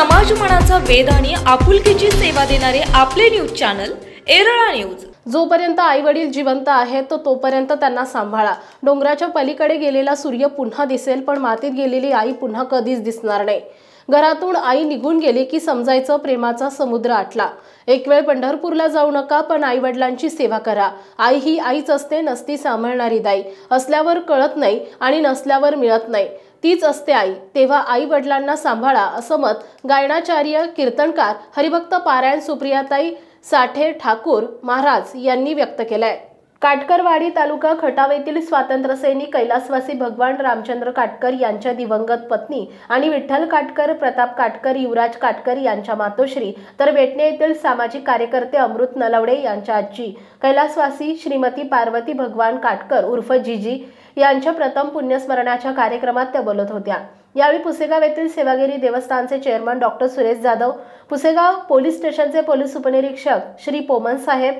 समाजमनाचा वेध आणि आपुलकीची सेवा देणारे आपले न्यूज चॅनल एरळा न्यूज। जोपर्यंत आई वडील जिवंत आहेत तोपर्यंत त्यांना सांभाळा। डोंगराच्या पलीकडे गेलेला सूर्य पुन्हा दिसेल, पण मातीत गेलेली आई पुन्हा कधीच दिसणार नाही। घरातून आई निघून गेली की समजायचं प्रेमाचा समुद्र आटला। एक वेळ पंढरपूरला जाऊ नका, पण आई वडिलांची सेवा करा। आई ही आईच असते, नसती सांभाळणारी दाई। असल्यावर कळत नाही आणि नसल्यावर मिळत नाही, तीच असते आई। तेव्हा आई वडिलांना सांभाळा, असं मत गायनाचार्य कीर्तनकार हरिभक्त पारायण सुप्रियाताई साठे ठाकूर महाराज यांनी व्यक्त केलंय। काटकरवाडी तालुका खटाव येथील स्वातंत्र्य सैनिक कैलासवासी भगवान रामचंद्र काटकर यांच्या दिवंगत पत्नी आणि विठ्ठल काटकर, प्रताप काटकर, युवराज काटकर यांच्या मातोश्री, तर वेटणे येथील सामाजिक कार्यकर्ते अमृत नलवडे यांच्या आजी कैलासवासी श्रीमती पार्वती भगवान काटकर उर्फ जीजी यांच्या प्रथम पुण्यस्मरणाच्या कार्यक्रमात त्या बोलत होत्या। यावेळी पुसेगाव येथील सेवागिरी देवस्थानचे chairman doctor Suresh Jadhav, Pusegaon police स्टेशनचे पोलीस उपनिरीक्षक श्री पोमन साहेब,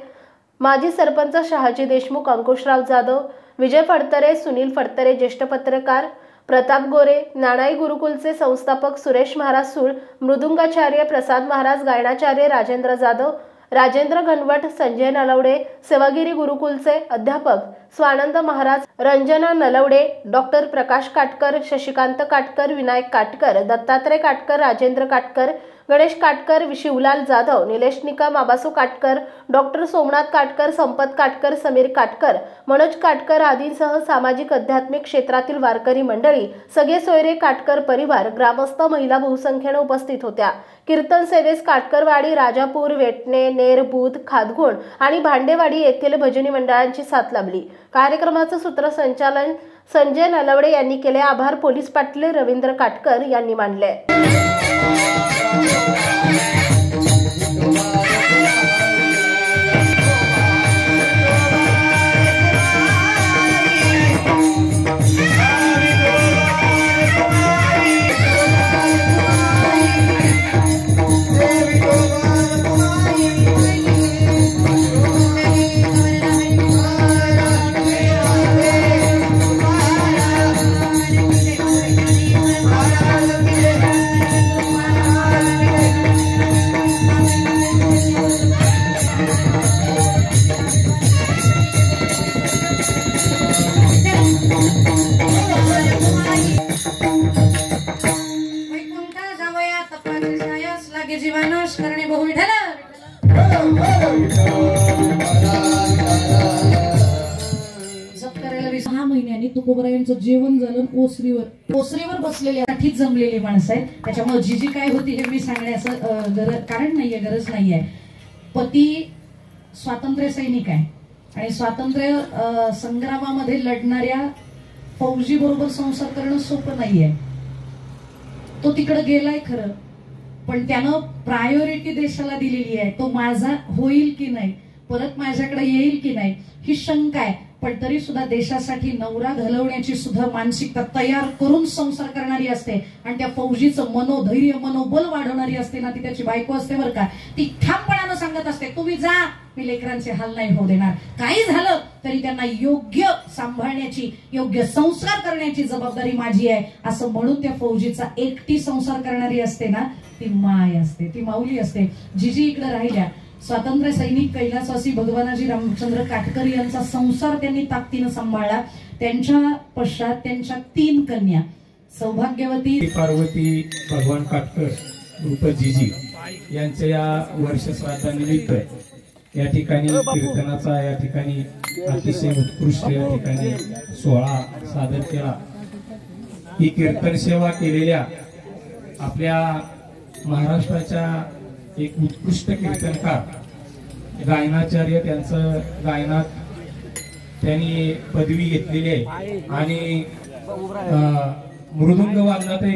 माजी सरपंच शहाजी देशमुख, अंकुशराव जाधव, विजय फडतरे, सुनील फडतरे, ज्येष्ठ पत्रकार प्रताप गोरे, नाणाई गुरुकुलचे संस्थापक सुरेश महाराज सूळ, मृदुंगाचार्य प्रसाद महाराज, गायनाचार्य राजेंद्र जाधव, राजेंद्र घनवट, संजय नलवडे, सेवागिरी गुरुकुलचे अध्यापक स्वानंद महाराज, रंजना नलवडे, डॉक्टर प्रकाश काटकर, शशिकांत काटकर, विनायक काटकर, दत्तात्रय काटकर, राजेंद्र काटकर, गणेश काटकर, शिवलाल जाधव, निलेश निकम, आबासू काटकर, डॉक्टर सोमनाथ काटकर, संपत काटकर, समीर काटकर, मनोज काटकर आदींसह सामाजिक आध्यात्मिक क्षेत्रातील वारकरी मंडळी, सगळे सोयरे काटकर परिवार, ग्रामस्थ, महिला बहुसंख्येने उपस्थित होत्या। कीर्तन सेवेस काटकरवाडी, राजापूर, वेटणे, नेर, बुध, खादगुण आणि भांडेवाडी येथील भजनी मंडळांची साथ लाभली। कार्यक्रमाचे सूत्रसंचालन संजय नलवडे यांनी केले। आभार पोलीस पाटील रवींद्र काटकर यांनी मानले। जीवनाश करणे बहु विठ्ठल 6 महिन्यांनी तुकोबरायांचं जेवण झालं। ओसरीवर बसलेले काठीत जमलेली माणसं आहेत, त्याच्यामुळे जीजी काय होती हे मी सांगण्याचं कारण नाहीये, गरज नाहीये। पती स्वातंत्र्य सैनिक आहे आणि स्वातंत्र्य संग्रामामध्ये लढणाऱ्या फौजी बरोबर संसार करणं सोपं नाहीये। तो तिकडे गेलाय खरं, पण त्यानं प्रायोरिटी देशाला दिलेली आहे। तो माझा होईल की नाही, परत माझ्याकडे येईल की नाही ही शंका आहे, पण तरी सुद्धा देशासाठी नवरा घालवण्याची सुद्धा मानसिकता तयार करून संसार करणारी असते आणि त्या फौजीचं मनोधैर्य, मनोबल वाढवणारी असते ना, ती त्याची बायको असते बरं का। ती ठामपणानं सांगत असते, तुम्ही जा, मी लेकरांचे हाल नाही होऊ देणार। काही झालं तरी त्यांना योग्य सांभाळण्याची, योग्य संस्कार करण्याची जबाबदारी माझी आहे, असं म्हणून त्या फौजीचा एकटी संसार करणारी असते ना, ती माय असते, ती माऊली असते। जीजी इकडे राहिल्या, स्वातंत्र्य सैनिक कैलासवासी भगवानाजी रामचंद्र काटकर यांचा संसार त्यांनी ताकदीनं सांभाळला। त्यांच्या पश्चात त्यांच्या 3 कन्या, सौभाग्यवती पार्वती भगवान काटकर उर्फ जीजी यांच्या या वर्षश्राद्धानिमित्त या ठिकाणी कीर्तनाचा या ठिकाणी अतिशय उत्कृष्ट या ठिकाणी सोहळा सादर केला। ही कीर्तन सेवा केलेल्या आपल्या महाराष्ट्राच्या एक उत्कृष्ट कीर्तनकार, गायनाचार्य, त्यांचं गायनात त्यांनी पदवी घेतलेली आहे आणि मृदुंग वादनातही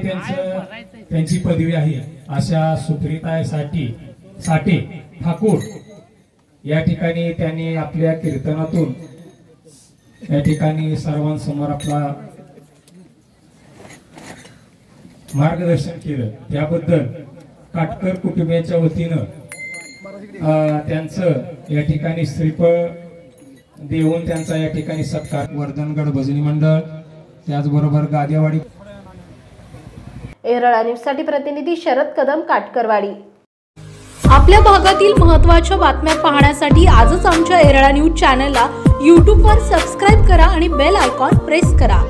त्यांची पदवी आहे। अशा सुप्रियाताई साठे ठाकूर या ठिकाणी त्यांनी आपल्या कीर्तनातून या ठिकाणी सर्वांसमोर आपला मार्गदर्शन केलं। त्याबद्दल काटकर कुटुंबियांच्या वतीनं त्यांचं या ठिकाणी श्रीफळ देऊन त्यांचा या ठिकाणी सत्कार। वर्धनगड भजनी मंडळ, त्याचबरोबर गादेवाडी एरळा न्यूजसाठी प्रतिनिधी शरद कदम, काटकरवाडी। आपल्या भागातील महत्त्वाच्या बातम्या पाहण्यासाठी आजच आमच्या एरळा न्यूज चॅनलला YouTube वर सबस्क्राइब करा आणि बेल आयकॉन प्रेस करा।